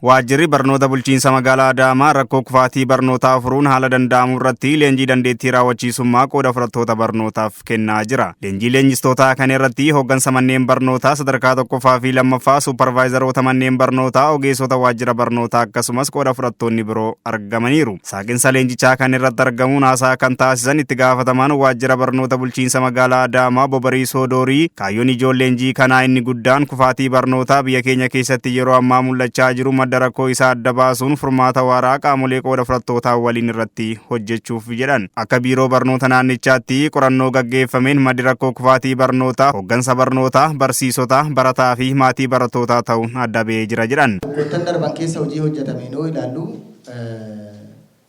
Waajjirri barnoota bulchiinsa magaalaa Adaamaa rakkoo kufaatii barnootaa furuun haala danda'amu irratti leenjii dandeettii raawwachiisummaa qooda fudhattoota barnootaaf kennaa jira. Leenjii leenjistootaa kana irratti hooggansa manneen barnootaa sadarkaa tokkoffaa fi lammaffaa suuparvaayizaroota manneen barnootaa ogeessota waajjira barnootaa akkasumas qooda fudhattoonni biroo argamaniiru. Saaqinsa leenjichaa kan irratti argamuun haasaa kan taasisan itti gaafatamaan waajjira barnoota bulchiinsa magaalaa Adaamaa Bobarii Soodoorii kaayyoon ijoon leenjii kanaa inni guddaan kufaatii barnootaa biyya keenya keessatti yeroo ammaa mul'achaa jiru rakkoo isaa adda baasuun furmaata waaraa qaamolee qooda fudhattootaa waliin irratti hojjechuuf jedhan. Akka biiroo barnoota naannichaatti qorannoo gaggeeffameen maddi rakkoo kufaatii barnootaa hooggansa barnootaa, barsiisota, barataa fi maatii barattootaa ta'uun adda ba'ee jira jedhan. Waggoottan darban keessa hojii hojjetameen yoo ilaallu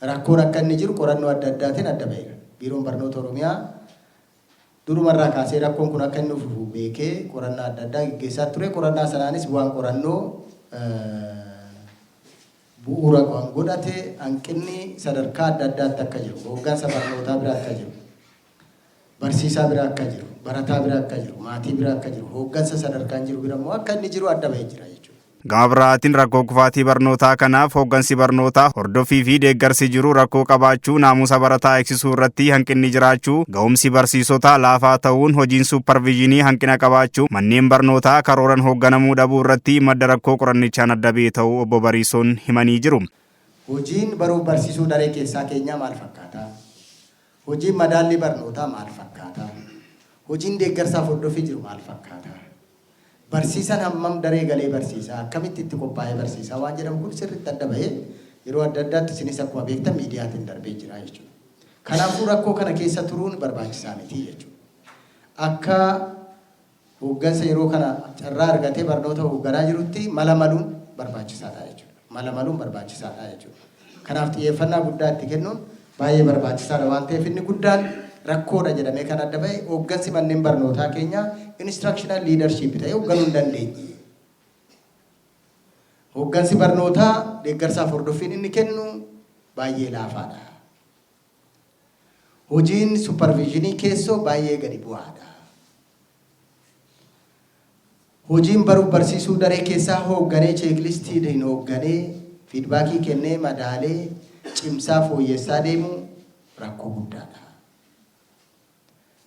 rakkoon akka inni jiru qorannoo adda addaatiin adda ba'eera. Biiroon barnoota Oromiyaa durumarraa kaasee rakkoon kun akka inni dhufu beekee qorannaa adda addaa gaggeessaa ture. Qorannaa sanaanis bu'aan qorannoo bu'uura godhate hanqinni sadarkaa adda addaatti akka jiru, hooggansa barnootaa bira akka jiru, barsiisaa bira akka jiru, barataa bira akka jiru, maatii bira akka jiru, hooggansa sadarkaan jiru bira immoo akka inni jiru adda ba'ee jira jechuudha. Gama biraatiin rakkoo kufaatii barnootaa kanaaf hooggansi barnootaa hordoffii fi deeggarsi jiru rakkoo qabaachuu, naamusa barataa eegsisuu irratti hanqinni jiraachuu, ga'umsi barsiisotaa laafaa ta'uun hojiin suuparviizhinii hanqina qabaachuu, manneen barnootaa karooran hoogganamuu dhabuu irratti madda rakkoo qorannichaan adda ba'ee ta'uu obbo Bariisoon himanii jiru. Hojiin baruuf barsiisuu daree keessaa keenyaa maal fakkaata? Hojiin madaallii barnootaa maal fakkaata? Hojiin deeggarsaaf hordoffii jiru maal fakkaata? Barsiisan hammam daree galee barsiisaa akkamitti itti qophaa'ee barsiisaa waan jedhamu kun sirriitti adda bahee yeroo adda addaatti isinis akkuma beektan miidiyaatiin darbee jira jechuudha. Kanaafuu rakkoo kana keessa turuun barbaachisaa miti jechuudha. Akka hooggansa yeroo kana carraa argatee barnoota hoogganaa jirutti mala maluun barbaachisaadha jechuudha. Mala maluun barbaachisaadha jechuudha. Kanaaf xiyyeeffannaa guddaa itti kennuun baay'ee barbaachisaadha waan ta'eef inni guddaan rakkoodha jedhamee kan adda bahe hooggansi manneen barnootaa keenyaa instructional leadership ta'ee hoogganuu hin dandeenye. Hooggansi barnootaa deeggarsaaf hordoffiin inni kennu baay'ee laafaadha. Hojiin supervisionii keessoo baay'ee gadi bu'aadha. Hojiin baruuf barsiisuu daree keessaa hoogganee cheeklistiidhaan hoogganee fiidbaakii kennee madaalee cimsaa fooyyessaa deemu rakkoo guddaadha.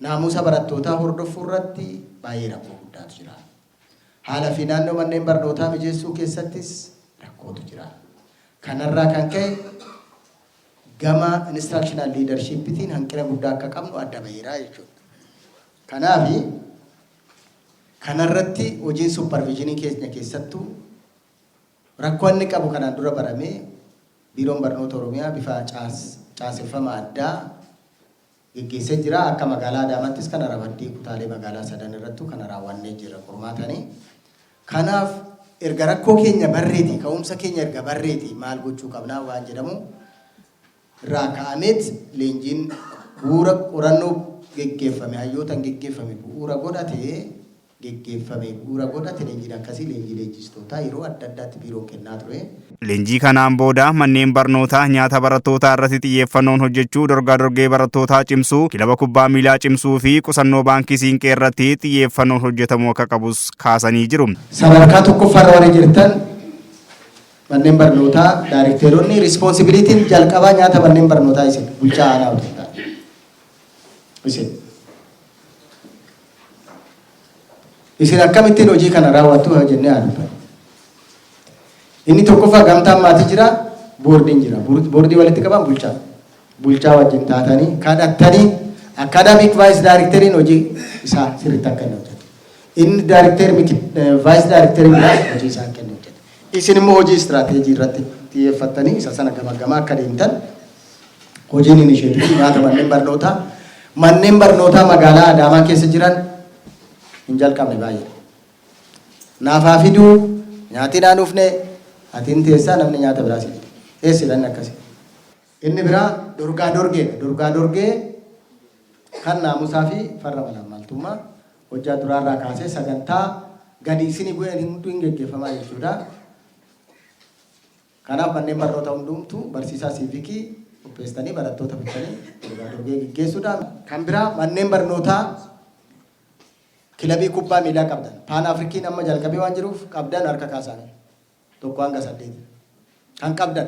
Naamusa barattootaa hordofuu irratti baay'ee rakkoo guddaatu jira. Haala fi naannoo manneen barnootaa mijeessuu keessattis rakkootu jira. Kanarraa kan ka'e gama instructional leadershiptiin hanqina guddaa akka qabnu adda baheera jechuudha. Kanaaf kanarratti hojiin supervisionii keenya keessattuu rakkoo inni qabu kanaan dura baramee biiroon barnoota Oromiyaa bifa caaseffama addaa gaggeessee jira. Akka magaalaa Adaamaattis kana rabaddii kutaalee magaalaa sadan irrattu kana raawwannee jira qormaatanii. Kanaaf erga rakkoo keenya barreeti, ka'umsa keenya erga barreeti maal gochuu qabnaa waan jedhamu irraa ka'ameet leenjiin bu'uura qorannoo geggeeffame hayyootaan geggeeffame bu'uura godhate leenjiin akkasii leenjii leenjistootaa yeroo adda addaatti biiroon kennaa ture. Leenjii kanaan booda manneen barnootaa nyaata barattootaa irratti xiyyeeffannoon hojjechuu, dorgaa dorgee barattootaa cimsuu, kilaba kubbaa miilaa cimsuu fi qusannoo baankii siinqee irratti xiyyeeffannoon hojjetamuu akka qabus kaasanii jiru. Sadarkaa tokkoffaarra warri jirtan manneen barnootaa daayirekteeronni rispoonsibilitiin jalqabaa nyaata manneen barnootaa isin bulchaa aanaa hojjetaa. Isin akkamittiin hojii kana raawwattu jennee yaadudha. Inni tokkoffaa gamtaan maatii jira, boordiin jira. Boordii walitti qaban bulchaa wajjin taatanii kadhattanii academic vice directoriin hojii isaa sirriitti akka inni hojjetu. Inni vice directoriin hojii isaa akka inni hojjetu. Isin immoo hojii istiraateejii irratti xiyyeeffattanii isa sana gama akka deemtan hojiin inisheetii nyaata manneen barnootaa magaalaa Adaamaa keessa jiran hin jalqabne baay'ee. Naafaa fiduu nyaati naanufne atiin teessaa namni nyaata biraa si fide. Eessidhaan akkasii. Inni biraa dorgaa dorgeedha. Dorgaa dorgee kan naamusaa fi farra malaammaltummaa hojjaa duraarraa kaasee sagantaa gadi isinii bu'een hunduu hin geggeeffamaa jechuudha. Kanaaf manneen barnoota hundumtuu barsiisaa siivikii qopheessanii barattoota fidanii dorgaa dorgee geggeessuudhaan. Kan biraa manneen barnootaa kilabii kubbaa miilaa qabdan. Paan Afrikiin amma jalqabee waan jiruuf qabdan harka kaasanii. Tokko hanga 8. kan qabdan.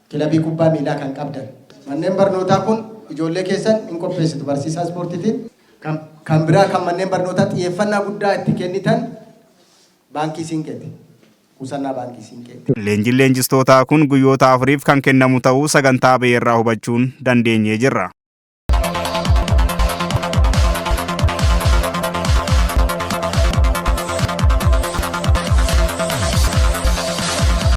Kilabii kubbaa miilaa kan qabdan. Manneen barnootaa kun ijoollee keessan hin qopheessitu barsiisaa ispoortiitiin. Kan biraa kan manneen barnootaa xiyyeeffannaa guddaa itti kennitan baankii siinqeeti. Qusannaa baankii siinqeeti. Leenjiin leenjistootaa kun guyyoota 4f kan kennamu ta'uu sagantaa ba'eerraa hubachuun dandeenyee jirra.